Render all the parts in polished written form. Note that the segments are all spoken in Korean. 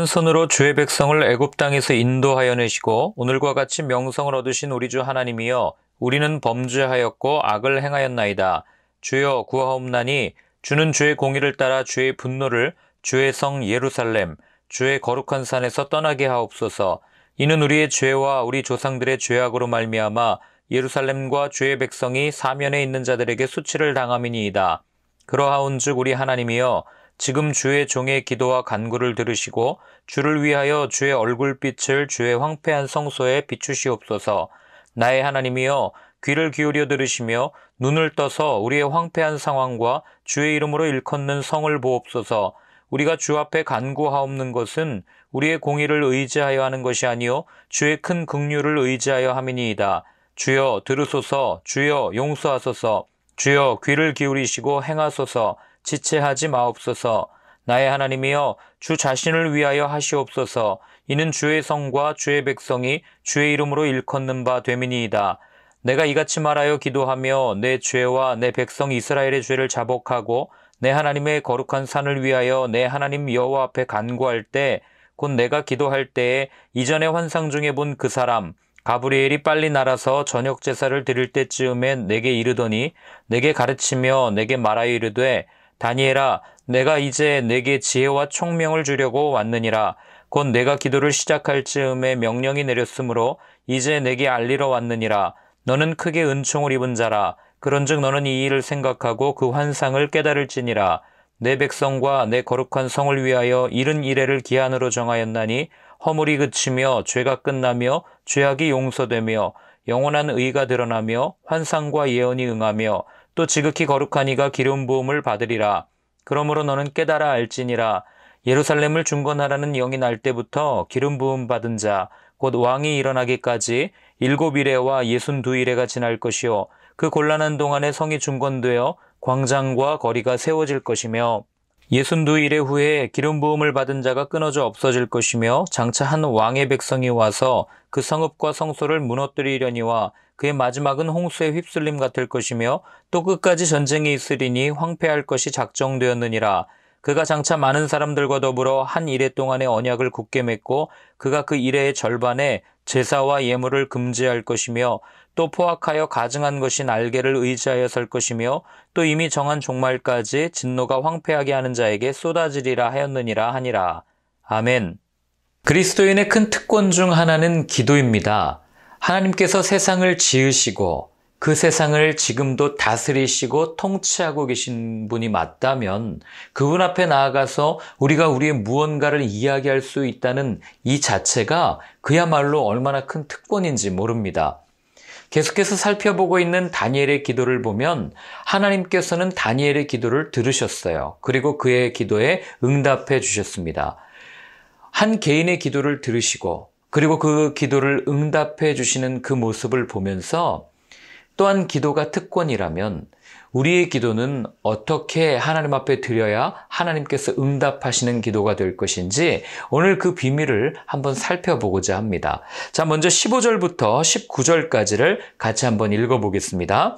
강한 손으로 주의 백성을 애굽 땅에서 인도하여 내시고 오늘과 같이 명성을 얻으신 우리 주 하나님이여, 우리는 범죄하였고 악을 행하였나이다. 주여 구하옵나니 주는 주의 공의를 따라 주의 분노를 주의 성 예루살렘 주의 거룩한 산에서 떠나게 하옵소서. 이는 우리의 죄와 우리 조상들의 죄악으로 말미암아 예루살렘과 주의 백성이 사면에 있는 자들에게 수치를 당함이니이다. 그러하온즉 우리 하나님이여, 지금 주의 종의 기도와 간구를 들으시고 주를 위하여 주의 얼굴빛을 주의 황폐한 성소에 비추시옵소서. 나의 하나님이여, 귀를 기울여 들으시며 눈을 떠서 우리의 황폐한 상황과 주의 이름으로 일컫는 성을 보옵소서. 우리가 주 앞에 간구하옵는 것은 우리의 공의를 의지하여 하는 것이 아니요 주의 큰 긍휼을 의지하여 함이니이다. 주여 들으소서. 주여 용서하소서. 주여 귀를 기울이시고 행하소서. 지체하지 마옵소서. 나의 하나님이여, 주 자신을 위하여 하시옵소서. 이는 주의 성과 주의 백성이 주의 이름으로 일컫는 바 됨이니이다. 내가 이같이 말하여 기도하며 내 죄와 내 백성 이스라엘의 죄를 자복하고 내 하나님의 거룩한 산을 위하여 내 하나님 여호와 앞에 간구할 때, 곧 내가 기도할 때에 이전에 환상 중에 본 그 사람 가브리엘이 빨리 날아서 저녁 제사를 드릴 때쯤에 내게 이르더니 내게 가르치며 내게 말하여 이르되, 다니엘아, 내가 이제 내게 지혜와 총명을 주려고 왔느니라. 곧 내가 기도를 시작할 즈음에 명령이 내렸으므로 이제 내게 알리러 왔느니라. 너는 크게 은총을 입은 자라. 그런즉 너는 이 일을 생각하고 그 환상을 깨달을지니라. 내 백성과 내 거룩한 성을 위하여 이른 이래를 기한으로 정하였나니 허물이 그치며 죄가 끝나며 죄악이 용서되며 영원한 의가 드러나며 환상과 예언이 응하며 또 지극히 거룩한 이가 기름 부음을 받으리라. 그러므로 너는 깨달아 알지니라. 예루살렘을 중건하라는 영이 날 때부터 기름 부음 받은 자 곧 왕이 일어나기까지 7이레와 62이레가 지날 것이요, 그 곤란한 동안에 성이 중건되어 광장과 거리가 세워질 것이며 62이레 후에 기름 부음을 받은 자가 끊어져 없어질 것이며 장차 한 왕의 백성이 와서 그 성읍과 성소를 무너뜨리려니와 그의 마지막은 홍수의 휩쓸림 같을 것이며 또 끝까지 전쟁이 있으리니 황폐할 것이 작정되었느니라. 그가 장차 많은 사람들과 더불어 한 이레 동안의 언약을 굳게 맺고 그가 그 이레의 절반에 제사와 예물을 금지할 것이며 또 포악하여 가증한 것이 날개를 의지하여 설 것이며 또 이미 정한 종말까지 진노가 황폐하게 하는 자에게 쏟아지리라 하였느니라 하니라. 아멘. 그리스도인의 큰 특권 중 하나는 기도입니다. 하나님께서 세상을 지으시고 그 세상을 지금도 다스리시고 통치하고 계신 분이 맞다면 그분 앞에 나아가서 우리가 우리의 무언가를 이야기할 수 있다는 이 자체가 그야말로 얼마나 큰 특권인지 모릅니다. 계속해서 살펴보고 있는 다니엘의 기도를 보면 하나님께서는 다니엘의 기도를 들으셨어요. 그리고 그의 기도에 응답해 주셨습니다. 한 개인의 기도를 들으시고 그리고 그 기도를 응답해 주시는 그 모습을 보면서 또한 기도가 특권이라면 우리의 기도는 어떻게 하나님 앞에 드려야 하나님께서 응답하시는 기도가 될 것인지 오늘 그 비밀을 한번 살펴보고자 합니다. 자, 먼저 15절부터 19절까지를 같이 한번 읽어보겠습니다.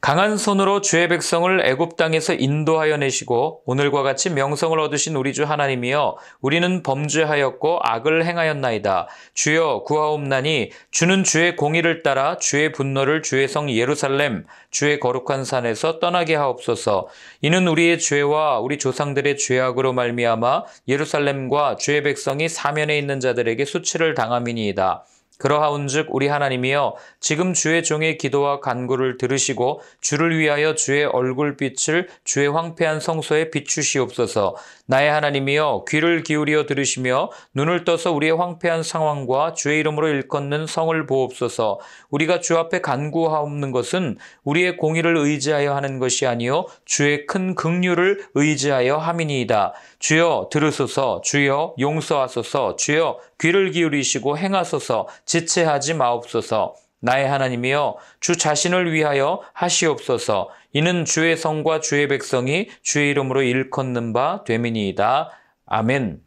강한 손으로 주의 백성을 애굽 땅에서 인도하여 내시고 오늘과 같이 명성을 얻으신 우리 주 하나님이여, 우리는 범죄하였고 악을 행하였나이다. 주여 구하옵나니 주는 주의 공의를 따라 주의 분노를 주의 성 예루살렘 주의 거룩한 산에서 떠나게 하옵소서. 이는 우리의 죄와 우리 조상들의 죄악으로 말미암아 예루살렘과 주의 백성이 사면에 있는 자들에게 수치를 당함이니이다. 그러하온즉 우리 하나님이여, 지금 주의 종의 기도와 간구를 들으시고 주를 위하여 주의 얼굴빛을 주의 황폐한 성소에 비추시옵소서. 나의 하나님이여, 귀를 기울여 들으시며 눈을 떠서 우리의 황폐한 상황과 주의 이름으로 일컫는 성을 보옵소서. 우리가 주 앞에 간구하옵는 것은 우리의 공의를 의지하여 하는 것이 아니요 주의 큰 긍휼을 의지하여 함이니이다. 주여 들으소서. 주여 용서하소서. 주여 귀를 기울이시고 행하소서. 지체하지 마옵소서. 나의 하나님이여, 주 자신을 위하여 하시옵소서. 이는 주의 성과 주의 백성이 주의 이름으로 일컫는 바 됨이니이다. 아멘.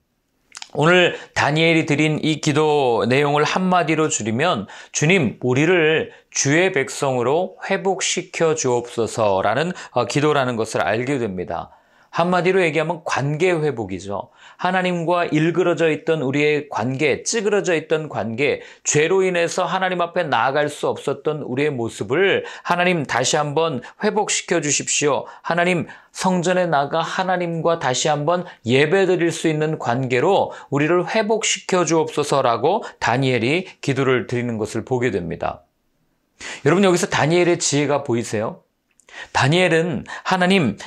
오늘 다니엘이 드린 이 기도 내용을 한마디로 줄이면 주님, 우리를 주의 백성으로 회복시켜 주옵소서라는 기도라는 것을 알게 됩니다. 한마디로 얘기하면 관계 회복이죠. 하나님과 일그러져 있던 우리의 관계, 찌그러져 있던 관계, 죄로 인해서 하나님 앞에 나아갈 수 없었던 우리의 모습을 하나님 다시 한번 회복시켜 주십시오. 하나님 성전에 나가 하나님과 다시 한번 예배드릴 수 있는 관계로 우리를 회복시켜 주옵소서라고 다니엘이 기도를 드리는 것을 보게 됩니다. 여러분, 여기서 다니엘의 지혜가 보이세요? 다니엘은 하나님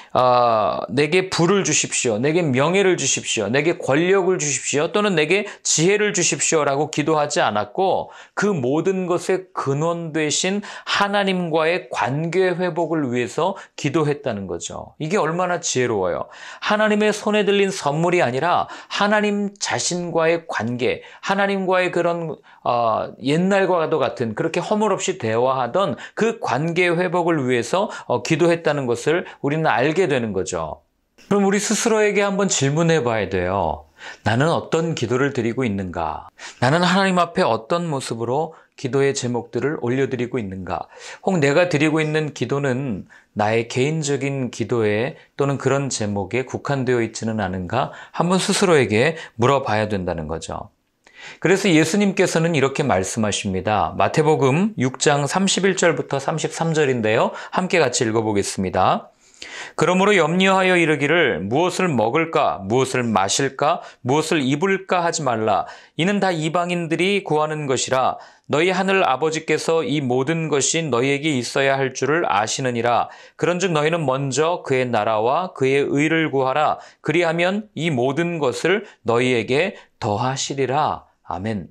내게 부를 주십시오. 내게 명예를 주십시오. 내게 권력을 주십시오. 또는 내게 지혜를 주십시오라고 기도하지 않았고 그 모든 것의 근원 되신 하나님과의 관계 회복을 위해서 기도했다는 거죠. 이게 얼마나 지혜로워요. 하나님의 손에 들린 선물이 아니라 하나님 자신과의 관계, 하나님과의 그런 옛날과도 같은 그렇게 허물없이 대화하던 그 관계 회복을 위해서 기도했다는 것을 우리는 알게 되는 거죠. 그럼 우리 스스로에게 한번 질문해 봐야 돼요. 나는 어떤 기도를 드리고 있는가? 나는 하나님 앞에 어떤 모습으로 기도의 제목들을 올려드리고 있는가? 혹 내가 드리고 있는 기도는 나의 개인적인 기도에 또는 그런 제목에 국한되어 있지는 않은가? 한번 스스로에게 물어봐야 된다는 거죠. 그래서 예수님께서는 이렇게 말씀하십니다. 마태복음 6장 31절부터 33절인데요. 함께 같이 읽어보겠습니다. 그러므로 염려하여 이르기를 무엇을 먹을까, 무엇을 마실까, 무엇을 입을까 하지 말라. 이는 다 이방인들이 구하는 것이라. 너희 하늘 아버지께서 이 모든 것이 너희에게 있어야 할 줄을 아시느니라. 그런즉 너희는 먼저 그의 나라와 그의 의를 구하라. 그리하면 이 모든 것을 너희에게 더하시리라. 아멘.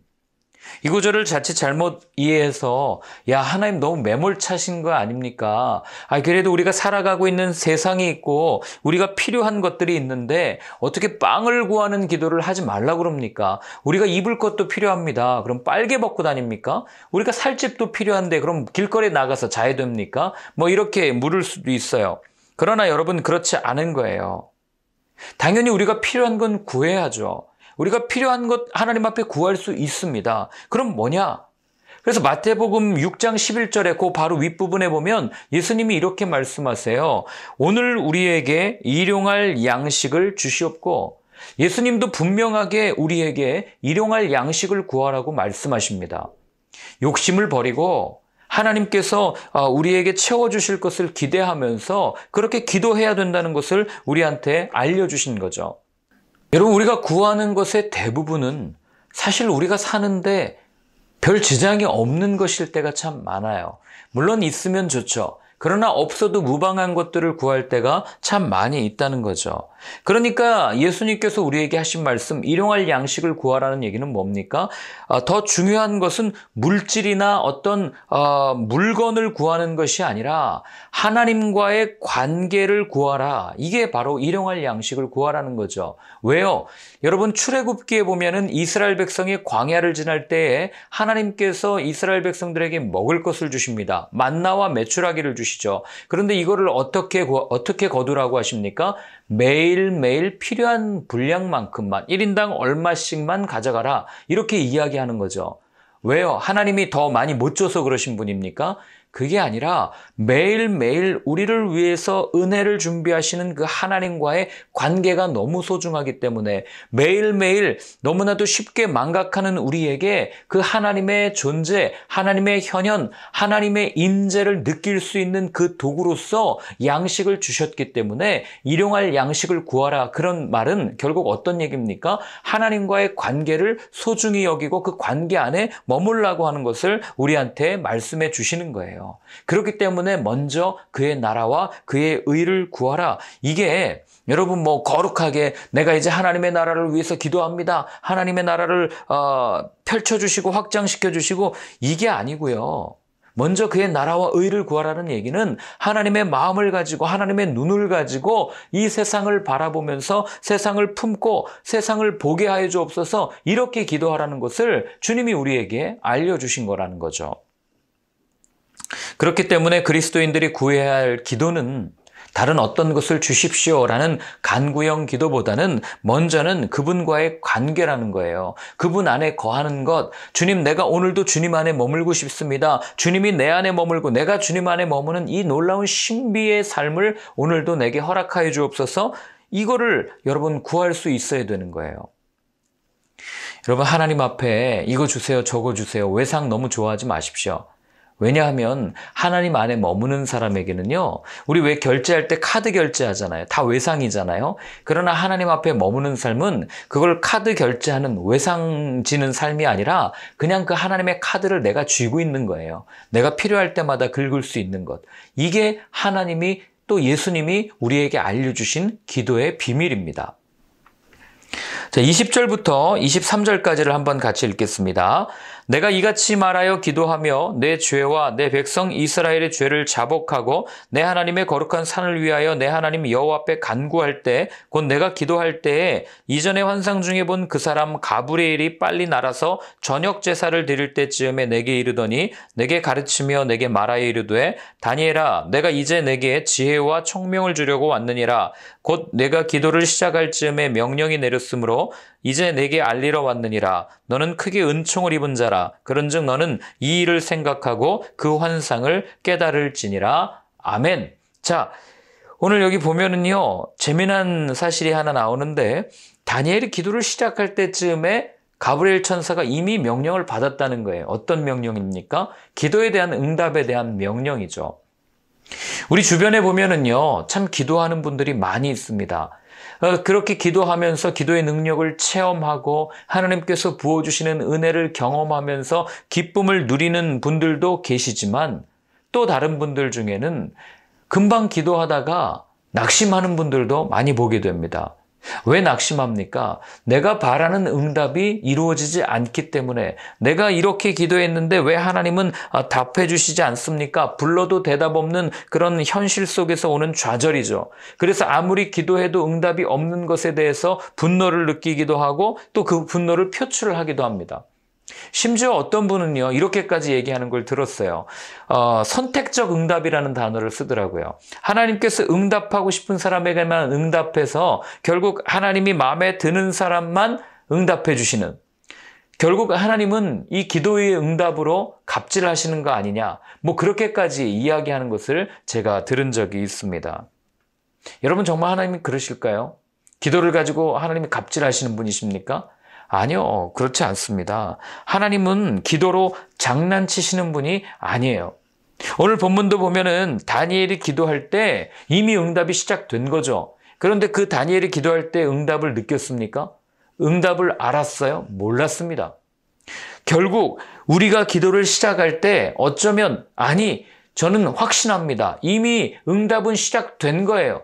이 구절을 자칫 잘못 이해해서 야, 하나님 너무 매몰차신 거 아닙니까? 그래도 우리가 살아가고 있는 세상이 있고 우리가 필요한 것들이 있는데 어떻게 빵을 구하는 기도를 하지 말라고 그럽니까? 우리가 입을 것도 필요합니다. 그럼 빨개 벗고 다닙니까? 우리가 살 집도 필요한데 그럼 길거리에 나가서 자야 됩니까? 이렇게 물을 수도 있어요. 그러나 여러분, 그렇지 않은 거예요. 당연히 우리가 필요한 건 구해야죠. 우리가 필요한 것 하나님 앞에 구할 수 있습니다. 그럼 뭐냐? 그래서 마태복음 6장 11절에 그 바로 윗부분에 보면 예수님이 이렇게 말씀하세요. 오늘 우리에게 일용할 양식을 주시옵고, 예수님도 분명하게 우리에게 일용할 양식을 구하라고 말씀하십니다. 욕심을 버리고 하나님께서 우리에게 채워주실 것을 기대하면서 그렇게 기도해야 된다는 것을 우리한테 알려주신 거죠. 여러분, 우리가 구하는 것의 대부분은 사실 우리가 사는데 별 지장이 없는 것일 때가 참 많아요. 물론 있으면 좋죠. 그러나 없어도 무방한 것들을 구할 때가 참 많이 있다는 거죠. 그러니까 예수님께서 우리에게 하신 말씀, 일용할 양식을 구하라는 얘기는 뭡니까? 더 중요한 것은 물질이나 어떤 물건을 구하는 것이 아니라 하나님과의 관계를 구하라. 이게 바로 일용할 양식을 구하라는 거죠. 왜요? 여러분, 출애굽기에 보면은 이스라엘 백성이 광야를 지날 때에 하나님께서 이스라엘 백성들에게 먹을 것을 주십니다. 만나와 메추라기를 주시죠. 그런데 이거를 어떻게 거두라고 하십니까? 매일매일 필요한 분량만큼만, 1인당 얼마씩만 가져가라. 이렇게 이야기하는 거죠. 왜요? 하나님이 더 많이 못 줘서 그러신 분입니까? 그게 아니라 매일매일 우리를 위해서 은혜를 준비하시는 그 하나님과의 관계가 너무 소중하기 때문에 매일매일 너무나도 쉽게 망각하는 우리에게 그 하나님의 존재, 하나님의 현현, 하나님의 임재를 느낄 수 있는 그 도구로서 양식을 주셨기 때문에 일용할 양식을 구하라. 그런 말은 결국 어떤 얘기입니까? 하나님과의 관계를 소중히 여기고 그 관계 안에 머물라고 하는 것을 우리한테 말씀해 주시는 거예요. 그렇기 때문에 먼저 그의 나라와 그의 의를 구하라. 이게 여러분 거룩하게 내가 이제 하나님의 나라를 위해서 기도합니다. 하나님의 나라를 펼쳐주시고 확장시켜주시고 이게 아니고요. 먼저 그의 나라와 의를 구하라는 얘기는 하나님의 마음을 가지고 하나님의 눈을 가지고 이 세상을 바라보면서 세상을 품고 세상을 보게 하여 주옵소서, 이렇게 기도하라는 것을 주님이 우리에게 알려주신 거라는 거죠. 그렇기 때문에 그리스도인들이 구해야 할 기도는 다른 어떤 것을 주십시오라는 간구형 기도보다는 먼저는 그분과의 관계라는 거예요. 그분 안에 거하는 것. 주님, 내가 오늘도 주님 안에 머물고 싶습니다. 주님이 내 안에 머물고 내가 주님 안에 머무는 이 놀라운 신비의 삶을 오늘도 내게 허락하여 주옵소서. 이거를 여러분 구할 수 있어야 되는 거예요. 여러분 하나님 앞에 이거 주세요, 저거 주세요. 외상 너무 좋아하지 마십시오. 왜냐하면 하나님 안에 머무는 사람에게는요, 우리 왜 결제할 때 카드 결제하잖아요. 다 외상이잖아요. 그러나 하나님 앞에 머무는 삶은 그걸 카드 결제하는 외상 지는 삶이 아니라 그냥 그 하나님의 카드를 내가 쥐고 있는 거예요. 내가 필요할 때마다 긁을 수 있는 것. 이게 하나님이 또 예수님이 우리에게 알려주신 기도의 비밀입니다. 자, 20절부터 23절까지를 한번 같이 읽겠습니다. 내가 이같이 말하여 기도하며 내 죄와 내 백성 이스라엘의 죄를 자복하고 내 하나님의 거룩한 산을 위하여 내 하나님 여호와 앞에 간구할 때 곧 내가 기도할 때에 이전에 환상 중에 본 그 사람 가브리엘이 빨리 날아서 저녁 제사를 드릴 때쯤에 내게 이르더니 내게 가르치며 내게 말하여 이르되 다니엘아 내가 이제 내게 지혜와 총명을 주려고 왔느니라 곧 내가 기도를 시작할 즈음에 명령이 내렸으므로 이제 내게 알리러 왔느니라. 너는 크게 은총을 입은 자라. 그런즉 너는 이 일을 생각하고 그 환상을 깨달을지니라. 아멘. 자, 오늘 여기 보면은요, 재미난 사실이 하나 나오는데 다니엘이 기도를 시작할 때쯤에 가브리엘 천사가 이미 명령을 받았다는 거예요. 어떤 명령입니까? 기도에 대한 응답에 대한 명령이죠. 우리 주변에 보면은요, 참 기도하는 분들이 많이 있습니다. 그렇게 기도하면서 기도의 능력을 체험하고 하나님께서 부어주시는 은혜를 경험하면서 기쁨을 누리는 분들도 계시지만 또 다른 분들 중에는 금방 기도하다가 낙심하는 분들도 많이 보게 됩니다. 왜 낙심합니까? 내가 바라는 응답이 이루어지지 않기 때문에 내가 이렇게 기도했는데 왜 하나님은 답해 주시지 않습니까? 불러도 대답 없는 그런 현실 속에서 오는 좌절이죠. 그래서 아무리 기도해도 응답이 없는 것에 대해서 분노를 느끼기도 하고 또 그 분노를 표출을 하기도 합니다. 심지어 어떤 분은요, 이렇게까지 얘기하는 걸 들었어요. 선택적 응답이라는 단어를 쓰더라고요. 하나님께서 응답하고 싶은 사람에게만 응답해서 결국 하나님이 마음에 드는 사람만 응답해 주시는, 결국 하나님은 이 기도의 응답으로 갑질하시는 거 아니냐, 뭐 그렇게까지 이야기하는 것을 제가 들은 적이 있습니다. 여러분 정말 하나님이 그러실까요? 기도를 가지고 하나님이 갑질하시는 분이십니까? 아니요, 그렇지 않습니다. 하나님은 기도로 장난치시는 분이 아니에요. 오늘 본문도 보면은 다니엘이 기도할 때 이미 응답이 시작된 거죠. 그런데 그 다니엘이 기도할 때 응답을 느꼈습니까? 응답을 알았어요? 몰랐습니다. 결국 우리가 기도를 시작할 때 어쩌면 저는 확신합니다. 이미 응답은 시작된 거예요.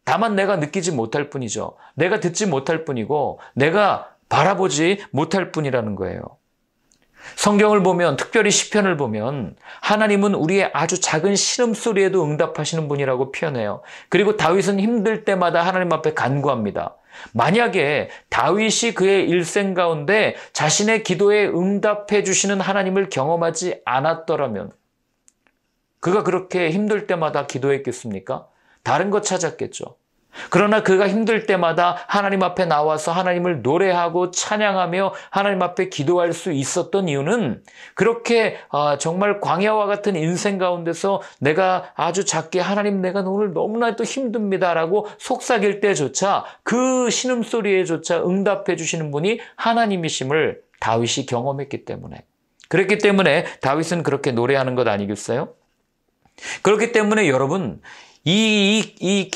다만 내가 느끼지 못할 뿐이죠. 내가 듣지 못할 뿐이고 내가 바라보지 못할 뿐이라는 거예요. 성경을 보면, 특별히 시편을 보면 하나님은 우리의 아주 작은 신음소리에도 응답하시는 분이라고 표현해요. 그리고 다윗은 힘들 때마다 하나님 앞에 간구합니다. 만약에 다윗이 그의 일생 가운데 자신의 기도에 응답해 주시는 하나님을 경험하지 않았더라면 그가 그렇게 힘들 때마다 기도했겠습니까? 다른 것 찾았겠죠. 그러나 그가 힘들 때마다 하나님 앞에 나와서 하나님을 노래하고 찬양하며 하나님 앞에 기도할 수 있었던 이유는 그렇게 정말 광야와 같은 인생 가운데서 내가 아주 작게 하나님 내가 오늘 너무나도 힘듭니다라고 속삭일 때조차 그 신음소리에조차 응답해 주시는 분이 하나님이심을 다윗이 경험했기 때문에, 그렇기 때문에 다윗은 그렇게 노래하는 것 아니겠어요? 그렇기 때문에 여러분 이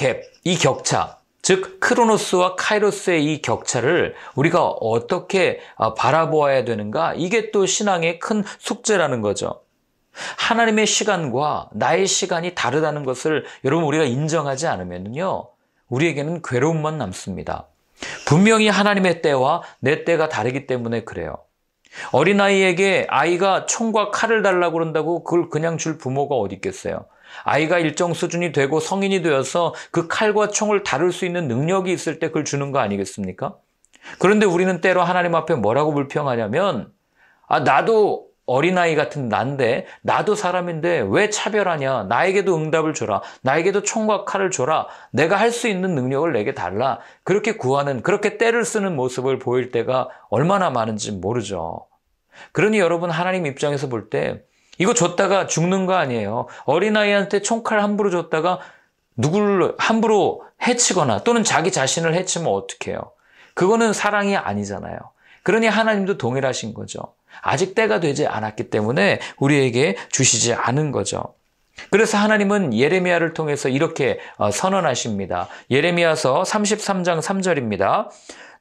격차, 즉 크로노스와 카이로스의 이 격차를 우리가 어떻게 바라보아야 되는가? 이게 또 신앙의 큰 숙제라는 거죠. 하나님의 시간과 나의 시간이 다르다는 것을 여러분 우리가 인정하지 않으면요, 우리에게는 괴로움만 남습니다. 분명히 하나님의 때와 내 때가 다르기 때문에 그래요. 어린아이에게 아이가 총과 칼을 달라고 그런다고 그걸 그냥 줄 부모가 어디 있겠어요? 아이가 일정 수준이 되고 성인이 되어서 그 칼과 총을 다룰 수 있는 능력이 있을 때 그걸 주는 거 아니겠습니까? 그런데 우리는 때로 하나님 앞에 뭐라고 불평하냐면, 나도 어린아이 같은 난데, 나도 사람인데 왜 차별하냐? 나에게도 응답을 줘라. 나에게도 총과 칼을 줘라. 내가 할 수 있는 능력을 내게 달라. 그렇게 구하는, 그렇게 때를 쓰는 모습을 보일 때가 얼마나 많은지 모르죠. 그러니 여러분 하나님 입장에서 볼 때 이거 줬다가 죽는 거 아니에요. 어린아이한테 총칼 함부로 줬다가 누구를 함부로 해치거나 또는 자기 자신을 해치면 어떡해요? 그거는 사랑이 아니잖아요. 그러니 하나님도 동일하신 거죠. 아직 때가 되지 않았기 때문에 우리에게 주시지 않은 거죠. 그래서 하나님은 예레미야를 통해서 이렇게 선언하십니다. 예레미야서 33장 3절입니다.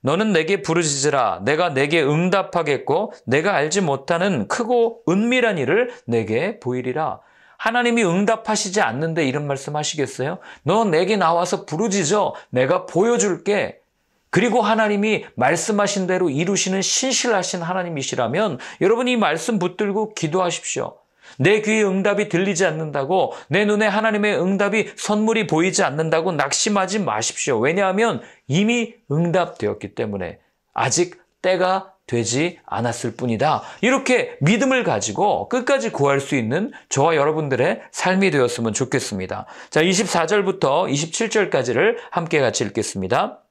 너는 내게 부르짖으라. 내가 내게 응답하겠고 내가 알지 못하는 크고 은밀한 일을 내게 보이리라. 하나님이 응답하시지 않는데 이런 말씀 하시겠어요? 너 내게 나와서 부르짖어. 내가 보여줄게. 그리고 하나님이 말씀하신 대로 이루시는 신실하신 하나님이시라면 여러분 이 말씀 붙들고 기도하십시오. 내 귀에 응답이 들리지 않는다고, 내 눈에 하나님의 응답이 선물이 보이지 않는다고 낙심하지 마십시오. 왜냐하면 이미 응답되었기 때문에 아직 때가 되지 않았을 뿐이다. 이렇게 믿음을 가지고 끝까지 구할 수 있는 저와 여러분들의 삶이 되었으면 좋겠습니다. 자, 24절부터 27절까지를 함께 같이 읽겠습니다.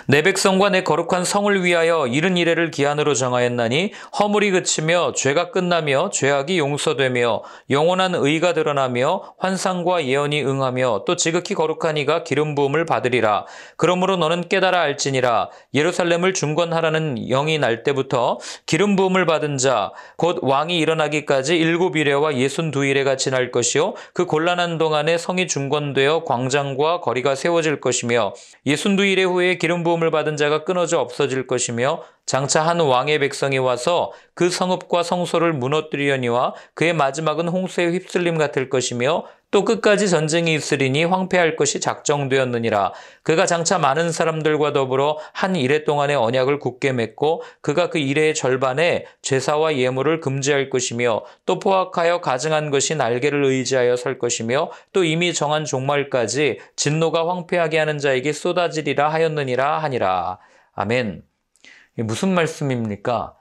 내 백성과 내 거룩한 성을 위하여 70일을 기한으로 정하였나니 허물이 그치며 죄가 끝나며 죄악이 용서되며 영원한 의가 드러나며 환상과 예언이 응하며 또 지극히 거룩한 이가 기름 부음을 받으리라. 그러므로 너는 깨달아 알지니라. 예루살렘을 중건하라는 영이 날 때부터 기름 부음을 받은 자 곧 왕이 일어나기까지 7일에와 62일에가 지날 것이요 그 곤란한 동안에 성이 중건되어 광장과 거리가 세워질 것이며 62일 후에 기름 부음을 받은 자가 끊어져 없어질 것이며 장차 한 왕의 백성이 와서 그 성읍과 성소를 무너뜨리려니와 그의 마지막은 홍수에 휩쓸림 같을 것이며 또 끝까지 전쟁이 있으리니 황폐할 것이 작정되었느니라. 그가 장차 많은 사람들과 더불어 한 이레 동안의 언약을 굳게 맺고 그가 그 이레의 절반에 제사와 예물을 금지할 것이며 또 포악하여 가증한 것이 날개를 의지하여 설 것이며 또 이미 정한 종말까지 진노가 황폐하게 하는 자에게 쏟아지리라 하였느니라 하니라. 아멘. 무슨 말씀입니까?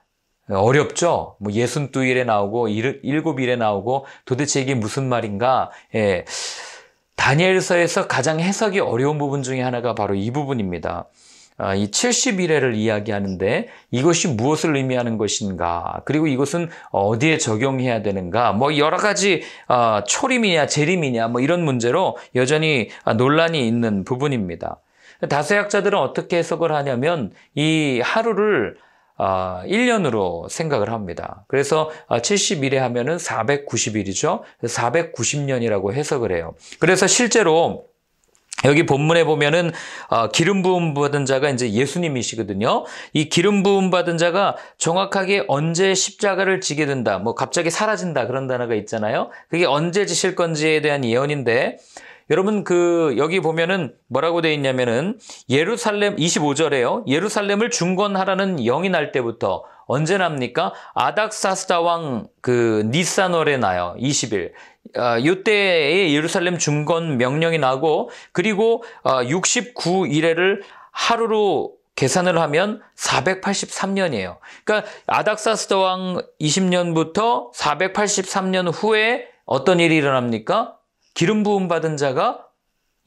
어렵죠? 62일에 나오고 7일에 나오고 도대체 이게 무슨 말인가? 예. 다니엘서에서 가장 해석이 어려운 부분 중에 하나가 바로 이 부분입니다. 이 70일을 이야기하는데 이것이 무엇을 의미하는 것인가? 그리고 이것은 어디에 적용해야 되는가? 여러 가지 초림이냐 재림이냐 이런 문제로 여전히 논란이 있는 부분입니다. 다수학자들은 어떻게 해석을 하냐면 이 하루를 1년으로 생각을 합니다. 그래서 70일에 하면은 490일이죠. 490년이라고 해석을 해요. 그래서 실제로 여기 본문에 보면은 기름 부음 받은 자가 이제 예수님이시거든요. 이 기름 부음 받은 자가 정확하게 언제 십자가를 지게 된다, 갑자기 사라진다 그런 단어가 있잖아요. 그게 언제 지실 건지에 대한 예언인데 여러분 여기 보면은 뭐라고 되어 있냐면은 예루살렘 25절에요. 예루살렘을 중건하라는 영이 날 때부터 언제 납니까? 아닥사스다 왕 니산월에 나요. 20일. 이때에 예루살렘 중건 명령이 나고 그리고 69일에를 하루로 계산을 하면 483년이에요. 그러니까 아닥사스다 왕 20년부터 483년 후에 어떤 일이 일어납니까? 기름 부음 받은 자가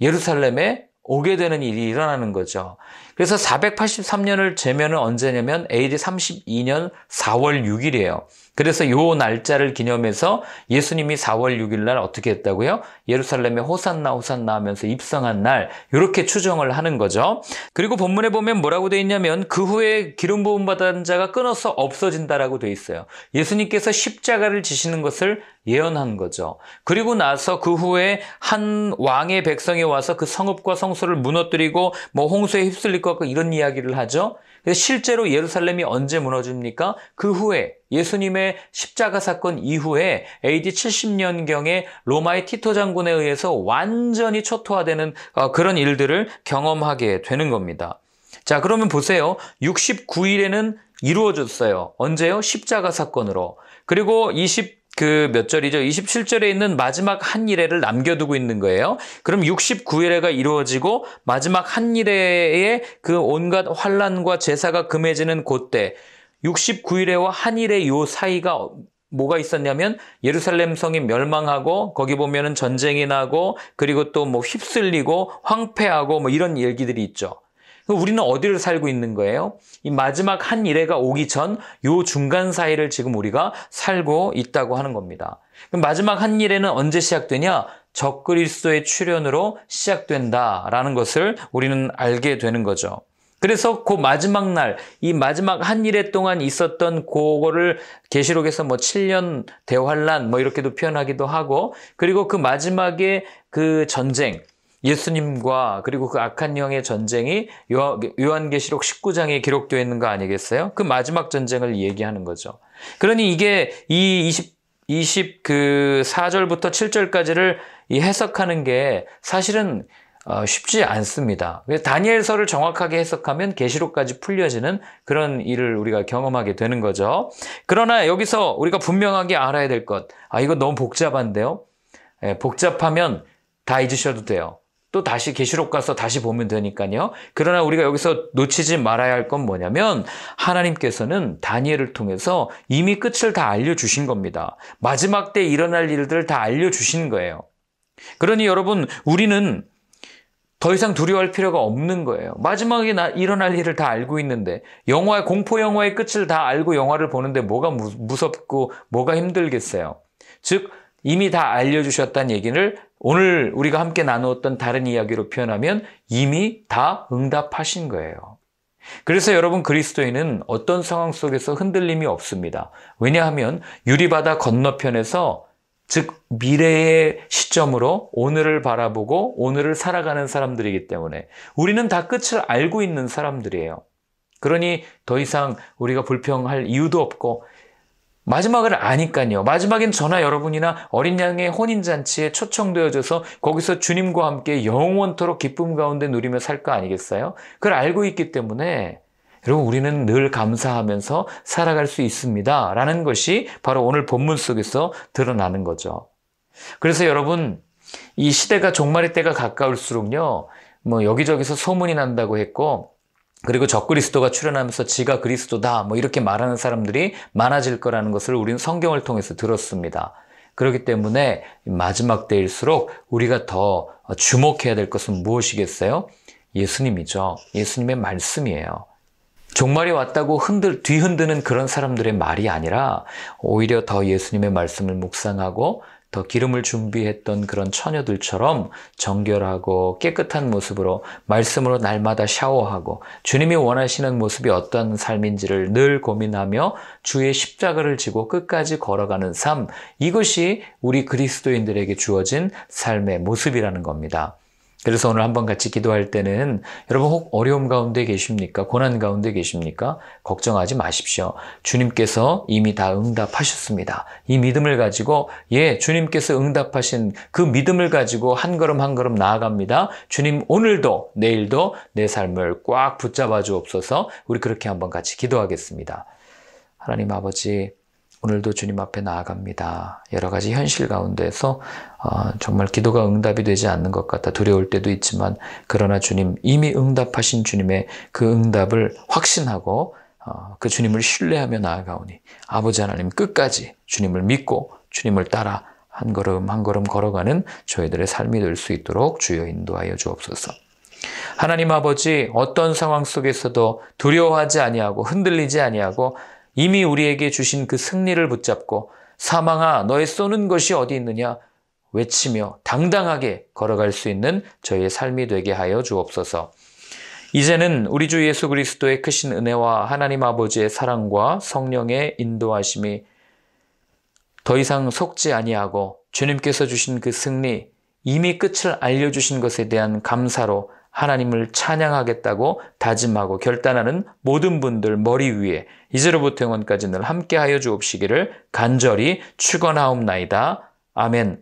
예루살렘에 오게 되는 일이 일어나는 거죠. 그래서 483년을 재면은 언제냐면 AD 32년 4월 6일이에요. 그래서 요 날짜를 기념해서 예수님이 4월 6일 날 어떻게 했다고요? 예루살렘에 호산나 호산나 하면서 입성한 날 이렇게 추정을 하는 거죠. 그리고 본문에 보면 뭐라고 돼 있냐면 그 후에 기름 부음 받은 자가 끊어서 없어진다라고 돼 있어요. 예수님께서 십자가를 지시는 것을 예언한 거죠. 그리고 나서 그 후에 한 왕의 백성이 와서 그 성읍과 성소를 무너뜨리고 홍수에 휩쓸릴 것 같고 이런 이야기를 하죠. 그래서 실제로 예루살렘이 언제 무너집니까? 그 후에 예수님의 십자가 사건 이후에 AD 70년경에 로마의 티토 장군에 의해서 완전히 초토화되는 그런 일들을 경험하게 되는 겁니다. 자, 그러면 보세요. 69일에는 이루어졌어요. 언제요? 십자가 사건으로. 그리고 몇 절이죠? 27절에 있는 마지막 한 일회를 남겨두고 있는 거예요. 그럼 69일회가 이루어지고 마지막 한 일회에 그 온갖 환란과 제사가 금해지는 그때 69일회와 한 일회 요 사이가 뭐가 있었냐면 예루살렘 성이 멸망하고 거기 보면은 전쟁이 나고 그리고 또 휩쓸리고 황폐하고 이런 얘기들이 있죠. 우리는 어디를 살고 있는 거예요? 이 마지막 한 일회가 오기 전 요 중간 사이를 지금 우리가 살고 있다고 하는 겁니다. 그럼 마지막 한 일회는 언제 시작되냐? 적그리스도의 출현으로 시작된다라는 것을 우리는 알게 되는 거죠. 그래서 그 마지막 날, 이 마지막 한 일해 동안 있었던 그거를 계시록에서 7년 대환란 이렇게도 표현하기도 하고, 그리고 그 마지막에 그 전쟁, 예수님과 그리고 그 악한 영의 전쟁이 요한계시록 19장에 기록되어 있는 거 아니겠어요? 그 마지막 전쟁을 얘기하는 거죠. 그러니 이게 이 24절부터 7절까지를 해석하는 게 사실은 쉽지 않습니다. 다니엘서를 정확하게 해석하면 계시록까지 풀려지는 그런 일을 우리가 경험하게 되는 거죠. 그러나 여기서 우리가 분명하게 알아야 될 것, 이거 너무 복잡한데요? 복잡하면 다 잊으셔도 돼요. 또 다시 계시록 가서 다시 보면 되니까요. 그러나 우리가 여기서 놓치지 말아야 할 건 뭐냐면 하나님께서는 다니엘을 통해서 이미 끝을 다 알려주신 겁니다. 마지막 때 일어날 일들을 다 알려주신 거예요. 그러니 여러분, 우리는 더 이상 두려워할 필요가 없는 거예요. 마지막에 일어날 일을 다 알고 있는데, 공포 영화의 끝을 다 알고 영화를 보는데 뭐가 무섭고 뭐가 힘들겠어요. 즉 이미 다 알려주셨다는 얘기를 오늘 우리가 함께 나누었던 다른 이야기로 표현하면 이미 다 응답하신 거예요. 그래서 여러분, 그리스도인은 어떤 상황 속에서 흔들림이 없습니다. 왜냐하면 유리바다 건너편에서, 즉 미래의 시점으로 오늘을 바라보고 오늘을 살아가는 사람들이기 때문에 우리는 다 끝을 알고 있는 사람들이에요. 그러니 더 이상 우리가 불평할 이유도 없고, 마지막을 아니까요. 마지막엔 저나 여러분이나 어린 양의 혼인잔치에 초청되어져서 거기서 주님과 함께 영원토록 기쁨 가운데 누리며 살 거 아니겠어요? 그걸 알고 있기 때문에 여러분, 우리는 늘 감사하면서 살아갈 수 있습니다 라는 것이 바로 오늘 본문 속에서 드러나는 거죠. 그래서 여러분, 이 시대가 종말의 때가 가까울수록요, 여기저기서 소문이 난다고 했고, 그리고 적그리스도가 출현하면서 지가 그리스도다 이렇게 말하는 사람들이 많아질 거라는 것을 우리는 성경을 통해서 들었습니다. 그렇기 때문에 마지막 때일수록 우리가 더 주목해야 될 것은 무엇이겠어요? 예수님이죠. 예수님의 말씀이에요. 종말이 왔다고 뒤흔드는 그런 사람들의 말이 아니라 오히려 더 예수님의 말씀을 묵상하고 더 기름을 준비했던 그런 처녀들처럼 정결하고 깨끗한 모습으로 말씀으로 날마다 샤워하고 주님이 원하시는 모습이 어떤 삶인지를 늘 고민하며 주의 십자가를 지고 끝까지 걸어가는 삶, 이것이 우리 그리스도인들에게 주어진 삶의 모습이라는 겁니다. 그래서 오늘 한번 같이 기도할 때는 여러분, 혹 어려움 가운데 계십니까? 고난 가운데 계십니까? 걱정하지 마십시오. 주님께서 이미 다 응답하셨습니다. 이 믿음을 가지고, 주님께서 응답하신 그 믿음을 가지고 한 걸음 한 걸음 나아갑니다. 주님, 오늘도 내일도 내 삶을 꽉 붙잡아 주옵소서. 우리 그렇게 한번 같이 기도하겠습니다. 하나님 아버지, 오늘도 주님 앞에 나아갑니다. 여러 가지 현실 가운데서 정말 기도가 응답이 되지 않는 것 같아 두려울 때도 있지만, 그러나 주님, 이미 응답하신 주님의 그 응답을 확신하고 그 주님을 신뢰하며 나아가오니 아버지 하나님, 끝까지 주님을 믿고 주님을 따라 한 걸음 한 걸음 걸어가는 저희들의 삶이 될 수 있도록 주여 인도하여 주옵소서. 하나님 아버지, 어떤 상황 속에서도 두려워하지 아니하고 흔들리지 아니하고 이미 우리에게 주신 그 승리를 붙잡고 사망아 너의 쏘는 것이 어디 있느냐 외치며 당당하게 걸어갈 수 있는 저희의 삶이 되게 하여 주옵소서. 이제는 우리 주 예수 그리스도의 크신 은혜와 하나님 아버지의 사랑과 성령의 인도하심이 더 이상 속지 아니하고 주님께서 주신 그 승리, 이미 끝을 알려주신 것에 대한 감사로 하나님을 찬양하겠다고 다짐하고 결단하는 모든 분들 머리 위에 이제로부터 영원까지 늘 함께하여 주옵시기를 간절히 축원하옵나이다. 아멘.